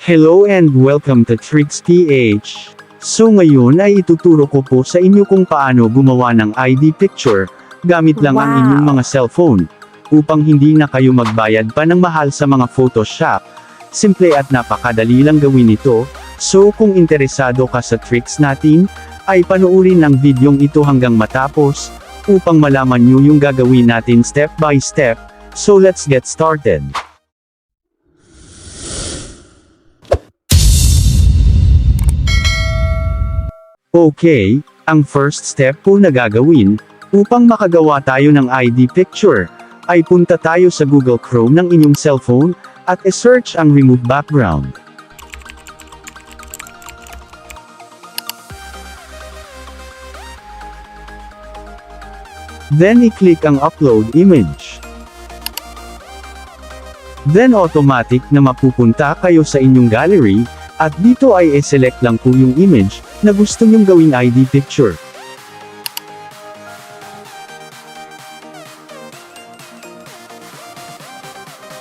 Hello and welcome to Tricks PH. So ngayon ay ituturo ko po sa inyo kung paano gumawa ng ID picture, gamit lang ang inyong mga cellphone, upang hindi na kayo magbayad pa ng mahal sa mga Photoshop. Simple at napakadali lang gawin ito, so kung interesado ka sa tricks natin, ay panoorin ang videong ito hanggang matapos, upang malaman nyo yung gagawin natin step by step. So let's get started. Okay, ang first step po na gagawin, upang makagawa tayo ng ID picture, ay punta tayo sa Google Chrome ng inyong cellphone, at i-search ang remove background. Then i-click ang upload image. Then automatic na mapupunta kayo sa inyong gallery, at dito ay i-select lang po yung image na gusto nyong gawing ID picture.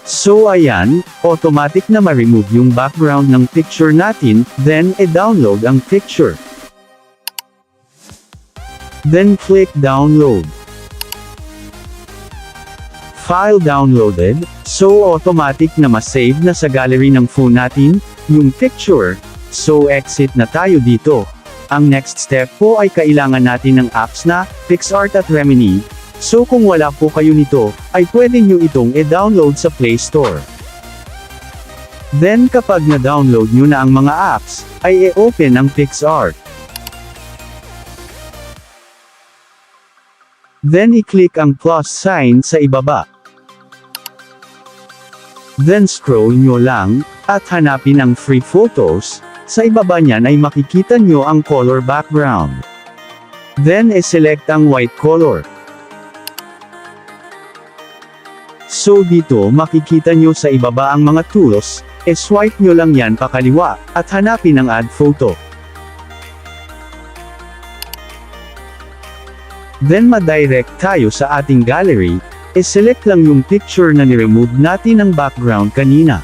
So ayan, automatic na ma-remove yung background ng picture natin, then i-download ang picture. Then click download. File downloaded, so automatic na ma-save na sa gallery ng phone natin, yung picture, so exit na tayo dito. Ang next step po ay kailangan natin ng apps na, PicsArt at Remini, so kung wala po kayo nito, ay pwede nyo itong i-download sa Play Store. Then kapag na-download nyo na ang mga apps, ay i-open ang PicsArt. Then i-click ang plus sign sa ibaba. Then scroll nyo lang, at hanapin ang free photos, sa ibaba niyan ay makikita nyo ang color background. Then i-select ang white color. So dito makikita nyo sa ibaba ang mga tools, swipe nyo lang yan pakaliwa, at hanapin ang add photo. Then ma-direct tayo sa ating gallery, i-select lang yung picture na ni-remove natin ang background kanina.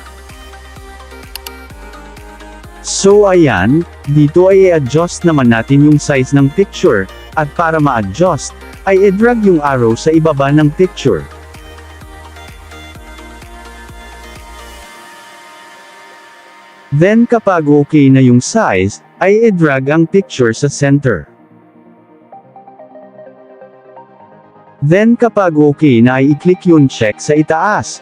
So ayan, dito ay i-adjust naman natin yung size ng picture, at para ma-adjust, ay i-drag yung arrow sa ibaba ng picture. Then kapag okay na yung size, ay i-drag ang picture sa center. Then kapag okay na ay i-click yung check sa itaas.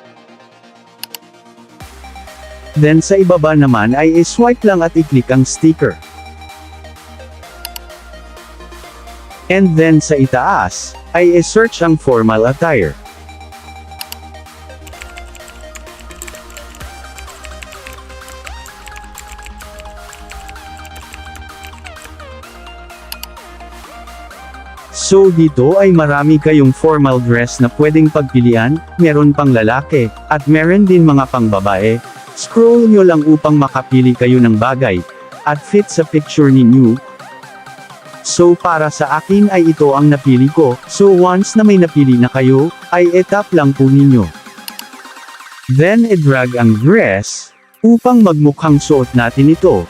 Then sa ibaba naman ay i-swipe lang at i-click ang sticker. And then sa itaas, ay i-search ang formal attire. So dito ay marami kayong formal dress na pwedeng pagpilian, meron pang lalaki, at meron din mga pang babae. Scroll nyo lang upang makapili kayo ng bagay, at fit sa picture ninyo. So para sa akin ay ito ang napili ko, so once na may napili na kayo, ay i-tap lang po ninyo. Then i-drag ang dress, upang magmukhang suot natin ito.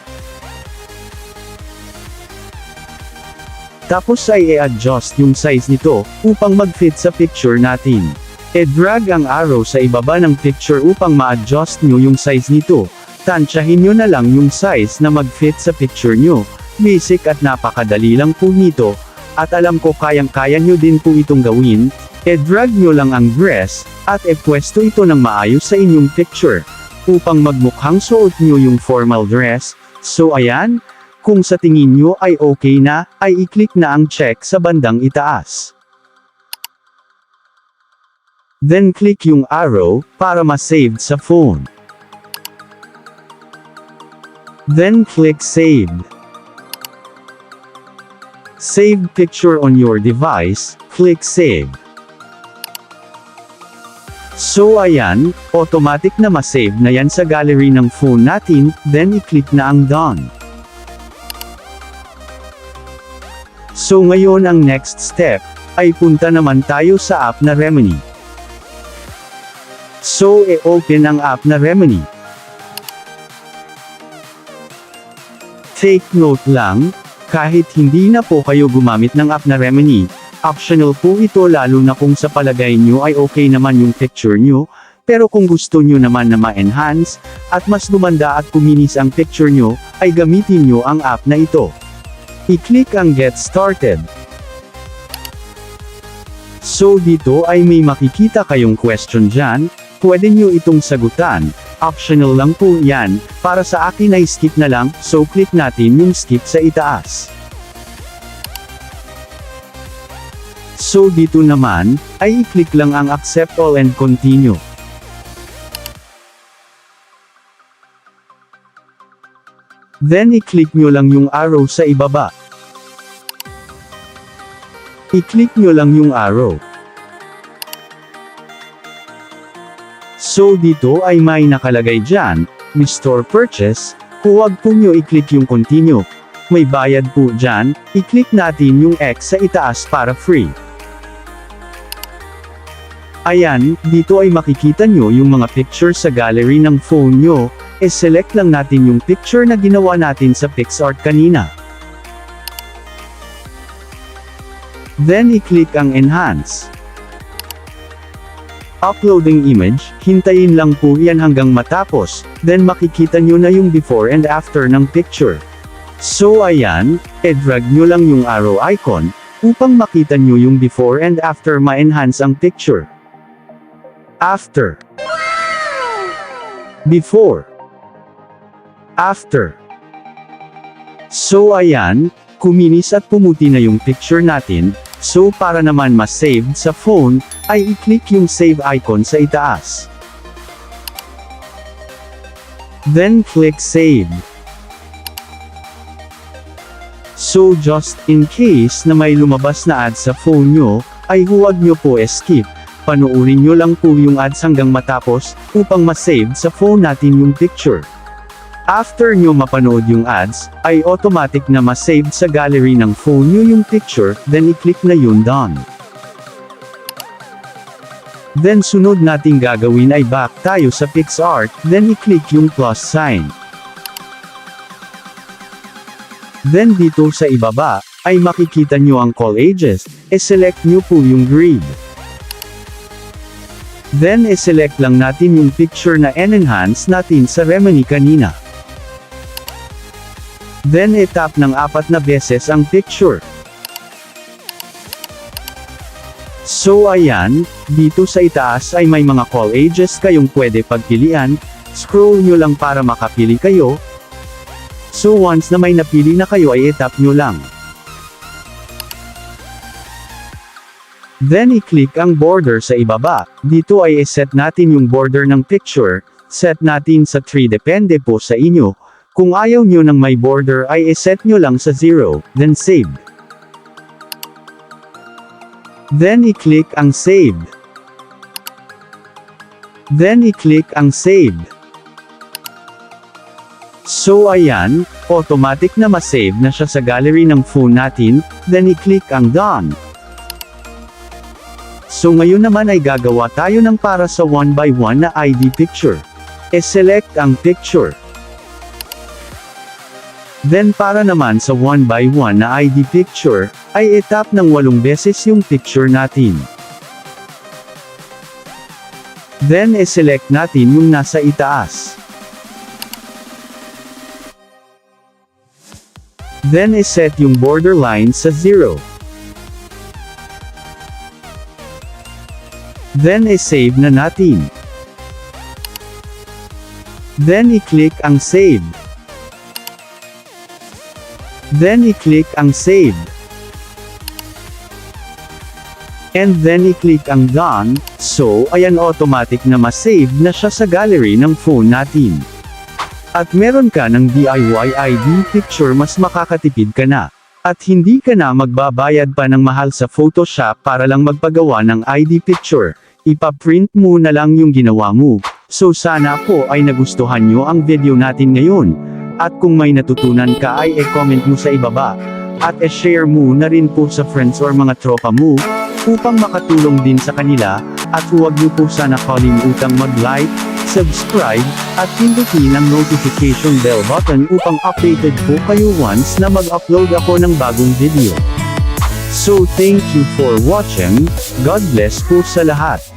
Tapos ay i-adjust yung size nito, upang mag-fit sa picture natin. I-drag ang arrow sa ibaba ng picture upang ma-adjust nyo yung size nito. Tansyahin nyo na lang yung size na mag-fit sa picture nyo. Basic at napakadali lang po nito, at alam ko kayang-kaya nyo din po itong gawin. I-drag nyo lang ang dress, at ipwesto ito ng maayos sa inyong picture, upang magmukhang suot nyo yung formal dress. So ayan, kung sa tingin nyo ay okay na, ay i-click na ang check sa bandang itaas. Then click yung arrow, para ma-save sa phone. Then click Save. Save picture on your device, click Save. So ayan, automatic na ma-save na yan sa gallery ng phone natin, then i-click na ang Done. So ngayon ang next step, ay punta naman tayo sa app na Remini. So i-open ang app na Remini. Take note lang, kahit hindi na po kayo gumamit ng app na Remini, optional po ito lalo na kung sa palagay nyo ay okay naman yung picture nyo, pero kung gusto nyo naman na ma-enhance, at mas gumanda at kuminis ang picture nyo, ay gamitin nyo ang app na ito. I-click ang Get Started. So dito ay may makikita kayong question dyan, pwede nyo itong sagutan, optional lang po yan, para sa akin ay skip na lang, so click natin yung skip sa itaas. So dito naman, ay i-click lang ang accept all and continue. Then i-click nyo lang yung arrow sa ibaba. I-click nyo lang yung arrow. So dito ay may nakalagay dyan, Restore Purchase, huwag po nyo i-click yung continue. May bayad po dyan, i-click natin yung X sa itaas para free. Ayan, dito ay makikita nyo yung mga picture sa gallery ng phone nyo, select lang natin yung picture na ginawa natin sa PixArt kanina. Then i-click ang Enhance. Uploading image, hintayin lang po yan hanggang matapos, then makikita nyo na yung before and after ng picture. So ayan, drag nyo lang yung arrow icon, upang makita nyo yung before and after ma-enhance ang picture. After. Before. After. So ayan, kuminis at pumuti na yung picture natin, so para naman ma-saved sa phone, ay i-click yung save icon sa itaas. Then click save. So just in case na may lumabas na ads sa phone nyo, ay huwag nyo po skip, panoorin nyo lang po yung ads hanggang matapos, upang ma-save sa phone natin yung picture. After nyo mapanood yung ads, ay automatic na ma-save sa gallery ng phone nyo yung picture, then i-click na yun done. Then sunod nating gagawin ay back tayo sa PixArt, then i-click yung plus sign. Then dito sa ibaba, ay makikita nyo ang collages, select nyo po yung grid. Then select lang natin yung picture na enhance natin sa Remini kanina. Then tap ng 4 na beses ang picture. So ayan, dito sa itaas ay may mga collages kayong pwede pagpilian, scroll nyo lang para makapili kayo. So once na may napili na kayo ay tap nyo lang. Then i-click ang border sa ibaba, dito ay set natin yung border ng picture, set natin sa 3 depende po sa inyo. Kung ayaw nyo ng may border ay set nyo lang sa 0, then save. Then i-click ang save. Then i-click ang save. So ayan, automatic na ma-save na siya sa gallery ng phone natin, then i-click ang done. So ngayon naman ay gagawa tayo ng para sa 1x1 na ID picture. Select ang picture. Then para naman sa 1x1 na ID picture, ay tap ng 8 beses yung picture natin. Then select natin yung nasa itaas. Then set yung borderline sa 0. Then save na natin. Then i-click ang save. Then i-click ang save. And then i-click ang done, so ayan automatic na ma-save na siya sa gallery ng phone natin. At meron ka ng DIY ID picture mas makakatipid ka na. At hindi ka na magbabayad pa ng mahal sa Photoshop para lang magpagawa ng ID picture. Ipa-print mo na lang yung ginawa mo. So sana po ay nagustuhan nyo ang video natin ngayon. At kung may natutunan ka ay comment mo sa ibaba. At share mo na rin po sa friends or mga tropa mo, upang makatulong din sa kanila, at huwag niyo po sana kalimutang mag-like, subscribe, at pindutin ang notification bell button upang updated po kayo once na mag-upload ako ng bagong video. So thank you for watching, God bless po sa lahat.